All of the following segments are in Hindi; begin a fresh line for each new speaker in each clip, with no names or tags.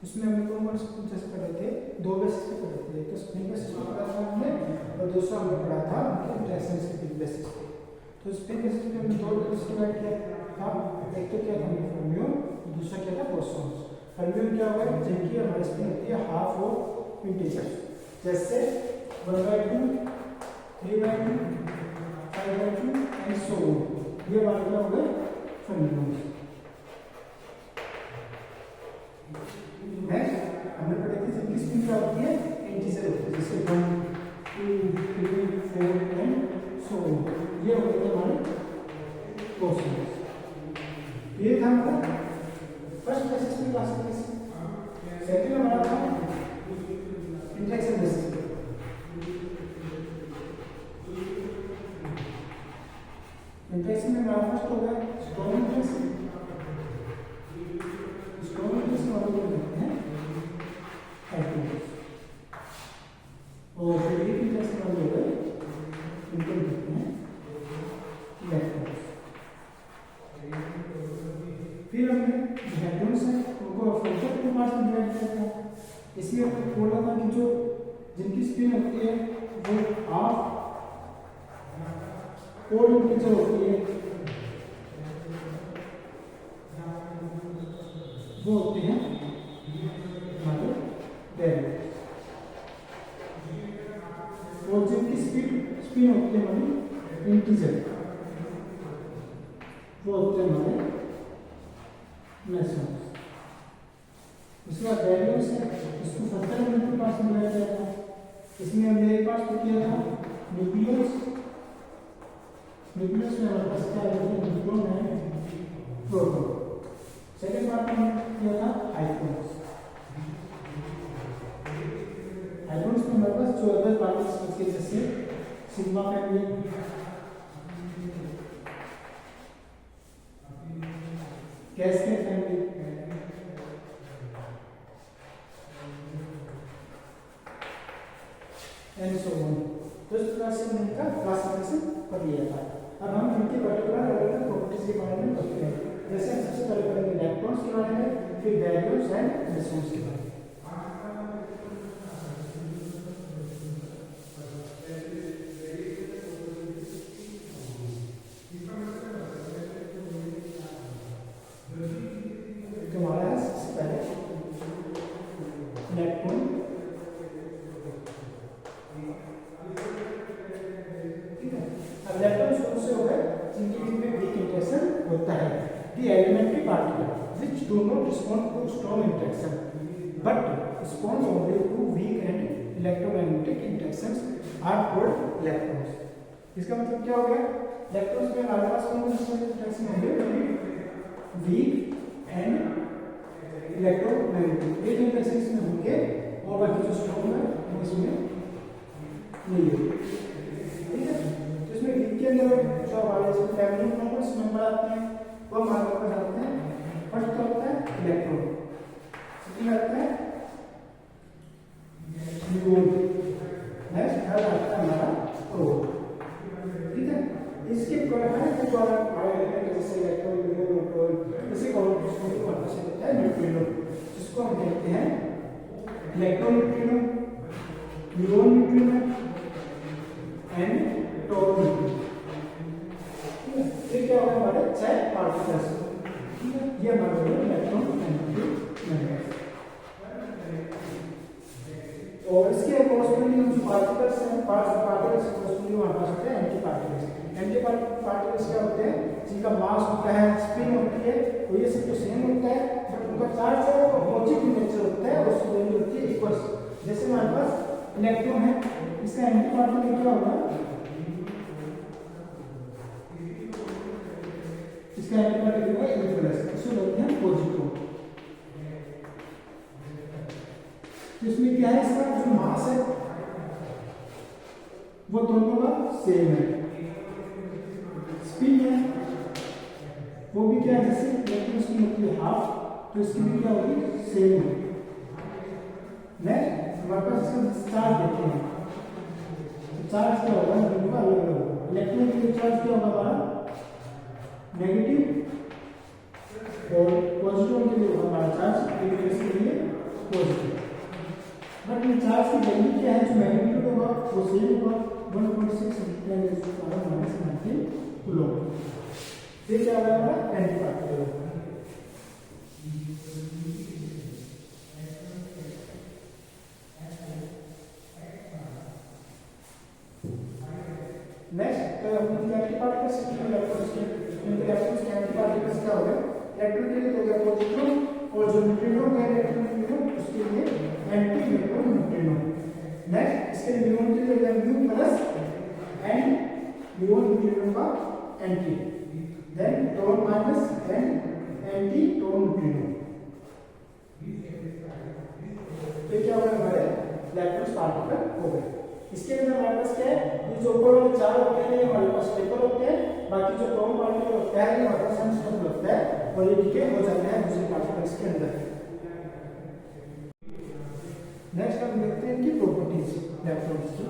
इसमें हमने कौन कौन से फीचर्स पढ़े थे, दो बेसिस पे पढ़े थे, एक तो स्पिन बेसिस पे पढ़ा था हमने और दूसरा हमने पढ़ा था उनके इंटरेक्शन के बेसिस पे। तो स्पिन बेसिस पे हमने दो बेसिस डिवाइड किया था, एक तो क्या था फर्मियन, दूसरा क्या था बोसॉन्स। फर्मियन क्या हुआ, जिनकी हमारी स्पिन होती है हाफ ऑफ इंटीजर, जैसे 1/2, 3/2, 5/2 एंड सो ऑन, ये वाले क्या हो गए फर्मियन। नेक्स्ट हमने पढ़े थे जिनकी स्पिन क्या होती है इंटीजर होती है, जैसे 1, 2, 3, 4 एंड सो ऑन, ये हो गए हमारे बोसॉन्स। ये था हमारा फर्स्ट बेसिस पे क्लासिफिकेशन। सेकंड हमारा था इंटरेक्शन बेसिस पे। इंटरेक्शन में हमारा फर्स्ट हो गया स्ट्रॉन्ग इंटरेक्शन। स्ट्रॉन्ग इंटरेक्शन वाले को कहते हैं एटम्स, और जो वीक इंटरेक्शन वाले हो गए उनको कहते हैं इलेक्ट्रॉन्स। फिर हमने इलेक्ट्रॉन्स हैं उनको फोर्थ के पार्ट्स में डिवाइड किया था। इसमें हमने बोला था कि जो जिनकी स्पिन होती है वो हाफ ओड इंटीजर होती है, वो होते हैं हमारे डेरिवेटिव, और जिनकी स्पिन होती है हमारी इंटीजर वो होते हैं हमारे मेसॉन्स। उसके बाद वैल्यूज है, इसको 70 मिनट के पास में दिया गया था। इसमें हमने एक पार्ट किया था न्यूक्लियस। न्यूक्लियस में हमारे पास क्या है, न्यूट्रॉन है, प्रोटॉन। सेकंड पार्ट में हमने किया था हाइड्रोन्स। हाइड्रोन्स में हमारे पास जो अदर पार्टिकल्स बचे जैसे sigma family, cascade family, and so on. तो इस प्रकार से हमने इनका क्लासिफिकेशन कर लिया था। अब हम इनके पर्टिकुलर अलग प्रॉपर्टीज के बारे में पढ़ते हैं। जैसे हम सबसे पहले पढ़ेंगे इलेक्ट्रॉन्स के बारे में, फिर वैल्यूज एंड मेसॉन्स के बारे में। तो हमारा है सबसे पहले इलेक्ट्रॉन। ठीक है, अब इलेक्ट्रॉन्स कौन से हो गए जिनके बीच में वीक इंटरेक्शन होता है, the elementary particles which do not respond to strong interaction but respond only to weak and electromagnetic interactions are called electrons. इसका मतलब क्या हो गया, इलेक्ट्रॉन्स में हमारे पास कौन से इंटरेक्शन होंगे, वीक एंड इलेक्ट्रोमैग्नेटिक, एक इंटरेक्शन इसमें होंगे और बाकी जो स्ट्रॉन्ग है वो इसमें नहीं होंगे। ठीक है, तो इसमें वीक के अंदर जो हमारे फैमिली मेंबर्स मेंबर आते हैं वो हमारे पास आते हैं। फर्स्ट क्या होता है इलेक्ट्रॉन, सेकंड आता है न्यूट्रॉन, नेक्स्ट थर्ड आता है हमारा प्रोटॉन। ठीक है, इसके हर एक द्वारा जैसे इलेक्ट्रॉन, न्यूट्रॉन, इसी कॉम्बिनेशन को हमारे पास होता है न्यूट्रिनो, जिसको हम कहते हैं electron neutrino, neutron neutrino and proton neutrino. ये क्या होगा हमारे 6 पार्टिकल्स। ठीक है, ये हमारे इलेक्ट्रॉन एंड और इसके कॉरस्पॉन्डिंग जो पार्टिकल्स हैं, पार्टिकल्स कॉरस्पॉन्डिंग हमारे पास होते हैं एंटी पार्टिकल्स। एंटी पार्टिकल्स क्या होते हैं, जिनका मास होता है, स्पिन होती है, तो ये सब तो सेम होता है बट उनका चार्ज है वो अपोजिट नेचर होता है और उसकी वैल्यू होती है इक्वल। जैसे हमारे पास इलेक्ट्रॉन है, इसका एंटी पार्टिकल क्या होगा, इसका एंटी पार्टिकल है इक्वल, इसको बोलते हैं पॉजिटिव। इसमें क्या है, इसका जो मास है वो दोनों का सेम है, स्पिन है वो भी क्या है, जैसे इलेक्ट्रॉन स्पिन होती है हाफ, तो इसकी भी क्या होगी सेम है। नेक्स्ट हमारे पास इसका चार्ज देखते हैं, चार्ज क्या होगा, दोनों का अलग अलग होगा। इलेक्ट्रॉन के लिए चार्ज क्या होगा हमारा नेगेटिव, और पॉजिट्रॉन के लिए होगा हमारा चार्ज के लिए पॉजिटिव। बट इन चार्ज की वैल्यू क्या है, जो मैग्नीट्यूड होगा वो सेम होगा 1.6 -19 कूलम। ये क्या होगा हमारा एंटी पार्टिकल होगा। नेक्स्ट तो हम एंटी पार्टिकल्स से इलेक्ट्रॉन्स के एंटी पार्टिकल्स क्या होगा, इलेक्ट्रॉन के लिए हो गया पॉजिट्रॉन और जो न्यूट्रिनो है इलेक्ट्रॉन उसके लिए एंटी इलेक्ट्रॉन न्यूट्रिनो। नेक्स्ट इसके लिए म्यून के लिए हो गया mu plus and muon neutrino का anti, then tauon minus and anti tauon neutrino. तो क्या होगा हमारे इलेक्ट्रॉन पार्टिकल हो गए। इसके अंदर हमारे पास क्या है, ये जो ऊपर वाले चार होते हैं हमारे पास पेपर होते हैं, बाकी जो टोन पार्टिकल होता है ये हमारे पास अनस्टेबल होता है और ये डीके हो जाता है दूसरे पार्टिकल्स के अंदर। नेक्स्ट हम देखते हैं इनकी प्रॉपर्टीज इलेक्ट्रॉन्स की।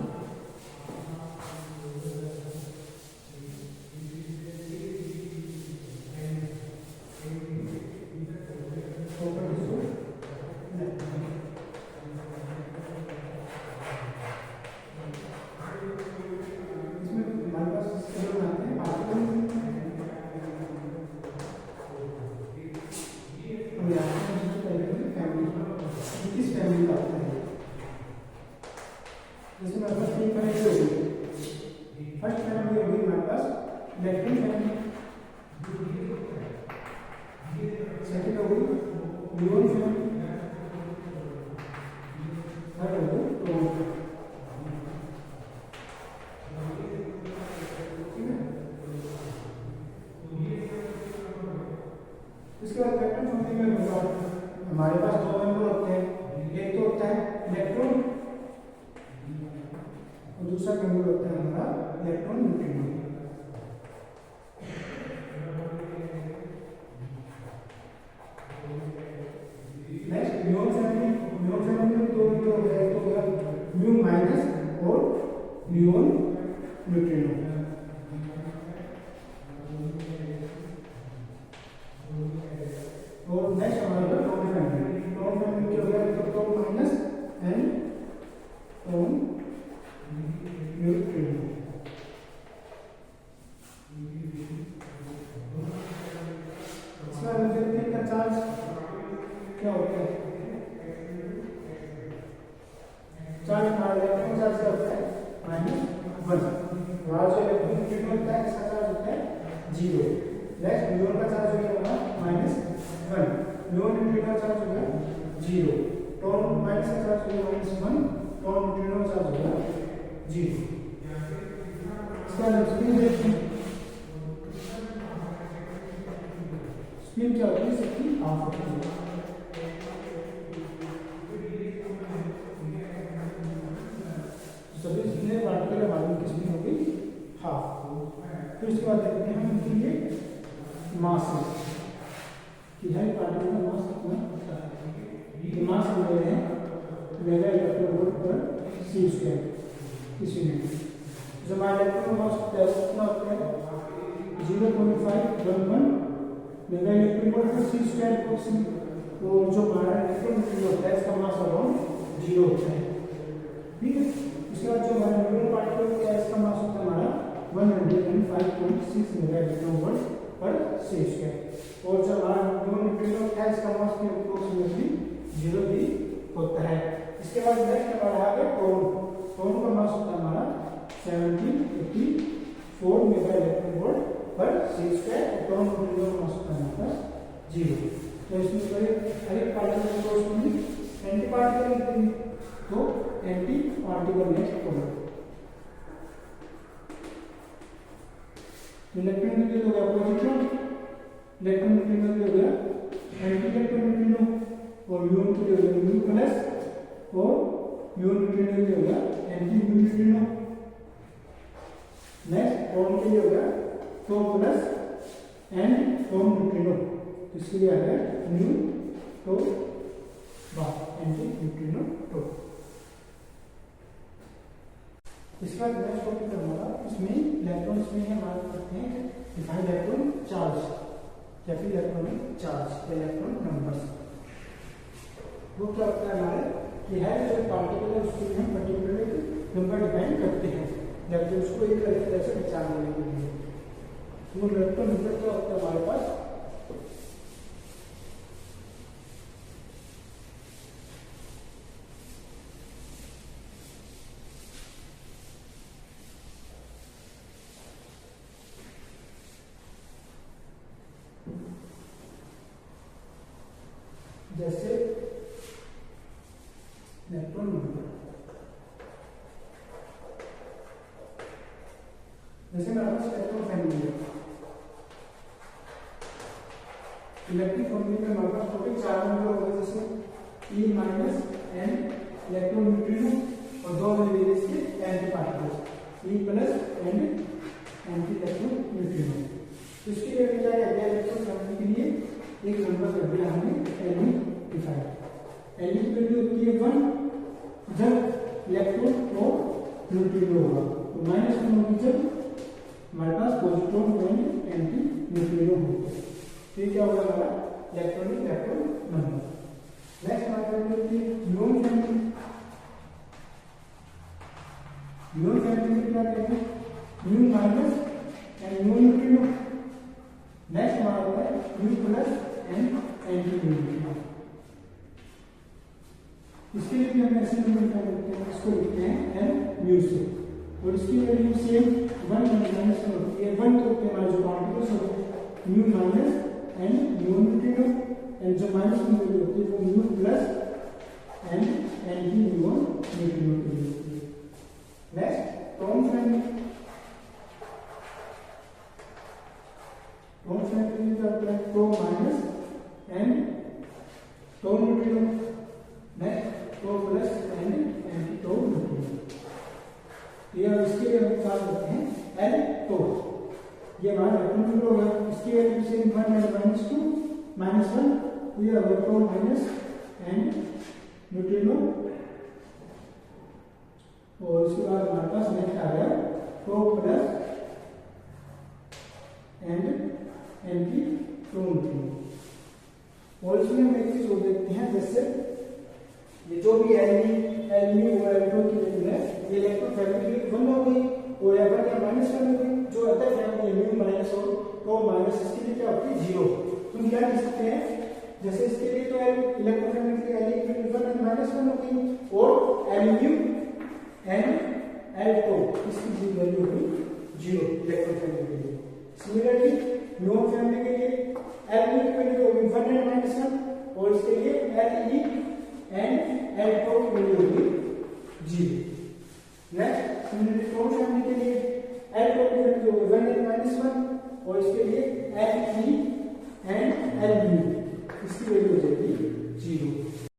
फर्स्ट फैमिली होगी हमारे पास इलेक्ट्रॉन फैमिली, सेकंड होगी म्यून फैमिली, थर्ड होगी टोन फैमिली। इसके बाद इलेक्ट्रॉन फैमिली में हमारे पास दो मेंबर होते हैं, एक तो होता है इलेक्ट्रॉन और दूसरा मेंबर होता है हमारा इलेक्ट्रॉन न्यूट्रिनो। नेक्स्ट म्यून फैमिली में दो मेंबर हो गए, तो होगा म्यू माइनस और म्यून न्यूट्रिनो। और नेक्स्ट हमारा टोन फैमिली क्या हो गया, तो tone minus and tauon neutrino. इसका इलेक्ट्रिक का चार्ज क्या होता है, चार्ज हमारा इलेक्ट्रॉन चार्ज क्या होता है -1, हमारा जो इलेक्ट्रॉन न्यूट्रिनो होता है इसका चार्ज होता है 0। नेक्स्ट म्यून का चार्ज हो गया हमारा -1, म्यून न्यूट्रिनो का चार्ज हो गया 0, टोन माइनस का चार्ज हो गया -1, टोन न्यूट्रिनो का चार्ज हो गया 0। स्पिन देखते हैं, स्पिन क्या होती है, इसकी हाफ होती है। सभी जितने पार्टिकल है मालूम की स्पिन होगी हाफ। फिर उसके बाद देखते हैं हम इनके लिए मास कि हर पार्टिकल का मास कितना होता है। मास हम ले रहे हैं मेगा इलेक्ट्रॉन वोल्ट पर सी स्क्वायर इस यूनिट में। जो हमारा इलेक्ट्रॉन मास होता है कितना होता है 0.511 मेगा इलेक्ट्रॉन वोल्ट पर सी स्क्वायर को, और जो हमारा इलेक्ट्रॉन होता है इसका मास अराउंड 0 होता है। ठीक है, उसके बाद जो हमारा न्यूट्रॉन पार्टिकल होता है इसका मास होता है हमारा 105.6 मेगा इलेक्ट्रॉन वोल्ट पर सी स्क्वायर, और जो हमारा न्यूट्रॉन होता है इसका मास भी अप्रोक्सीमेटली 0 भी होता है। इसके बाद नेक्स्ट हमारा आ गया टोन का मास होता है हमारा 1784 मेगा इलेक्ट्रॉन वोल्ट पर सी स्क्वायर, और टोन न्यूट्रिनो का मास होता है हमारे पास 0। तो इसमें हर एक पार्टिकल को उसमें एंटी पार्टिकल तो एंटी पार्टिकल नेक्स्ट होगा। इलेक्ट्रॉन के लिए हो गया पॉजिट्रॉन, इलेक्ट्रॉन न्यूट्रिनो के लिए हो गया एंटी इलेक्ट्रॉन न्यूट्रिनो, और म्यून के लिए हो गया म्यू प्लस और म्यून न्यूट्रिनो के लिए हो गया anti mu neutrino. Next tauon के लिए हो गया tau plus and tauon neutrino, इसके लिए आ गया mu tau bar anti neutrino tau. इसके बाद नेक्स्ट टॉपिक हमारा इसमें इलेक्ट्रॉन्स में हमारे करते हैं डिफाइन इलेक्ट्रॉन चार्ज या फिर इलेक्ट्रॉनिक चार्ज, इलेक्ट्रॉन नंबर्स। वो क्या होता है हमारे कि है जो पार्टिकल है उसके लिए हम पर्टिकुलर नंबर डिफाइन करते हैं जब उसको एक तरह से पहचान लेने के लिए। वो इलेक्ट्रॉन नंबर क्या होता है हमारे पास जैसे इलेक्ट्रॉन नंबर, जैसे मेरे पास इलेक्ट्रॉन फैमिली है, इलेक्ट्रॉन फैमिली में हमारे पास टोटल 4 नंबर होगा जैसे E minus n electron neutrino और 2 मिलेंगे इसके anti particles E plus and anti electron neutrino. तो इसके लिए क्या है इलेक्ट्रॉन फैमिली के लिए एक नंबर कर दिया हमने L डिफाइन। L की वैल्यू होती है 1 जब इलेक्ट्रॉन और न्यूट्रिनो होगा, तो -1 होगी जब हमारे पास पॉजिट्रॉन एंड एंटी न्यूट्रिनो होगा। तो ये क्या होगा हमारा इलेक्ट्रॉनिक इलेक्ट्रॉन नंबर। नेक्स्ट हमारे पास होती है म्यून फैमिली। म्यून फैमिली में क्या कहते हैं म्यून minus and muon neutrino. Next हमारा होता है mu plus and anti neutrino. इसके लिए भी हम ऐसे नंबर क्या करते हैं, इसको लिखते हैं n म्यू से, और इसकी वैल्यू सेम 1 माइनस होती है 1 तो हमारे जो पार्टिकल्स होते हैं mu minus and mu neutrino, and जो माइनस की वैल्यू होती है वो mu plus and anti mu neutrino की वैल्यू होती है। Next tauon family. Tauon family का होता है tau minus and tau neutrino, next tau plus and anti tau neutrino. ये इसके लिए हम क्या करते हैं एल टो, ये हमारा इलेक्ट्रॉन नंबर होगा, इसकी वैल्यू से 1 एंड -2 -1 तो ये होगा टो माइनस एंड न्यूट्रिनो, और उसके बाद हमारे पास नेक्स्ट आ गया tau plus and anti tau neutrino. और इसमें हम एक चीज और देखते हैं, जैसे ये जो भी एल म्यू और एल2 की वैल्यू है ये इलेक्ट्रॉन फैमिली 1 हो गई और या 1 या -1 हो गई। जो अदर फैमिली म्यू माइनस और टो माइनस इसके लिए क्या होती है 0। तो हम क्या लिख सकते हैं, जैसे इसके लिए तो इलेक्ट्रॉन फैमिली के एल की वैल्यू 1 एंड -1 हो गई, और एल म्यू एंड एल2 इसकी वैल्यू हुई 0 इलेक्ट्रॉन फैमिली के लिए। सिमिलरली म्यून फैमिली के लिए एल म्यू की वैल्यू होगी 1 एंड -1, और इसके लिए एल ई एंड एल2 की वैल्यू होगी 0। नेक्स्ट सिमिलरली टोन फैमिली के लिए एल2 की वैल्यू होगी 1 एंड -1, और इसके लिए L E and L mu इसकी वैल्यू हो जाएगी 0।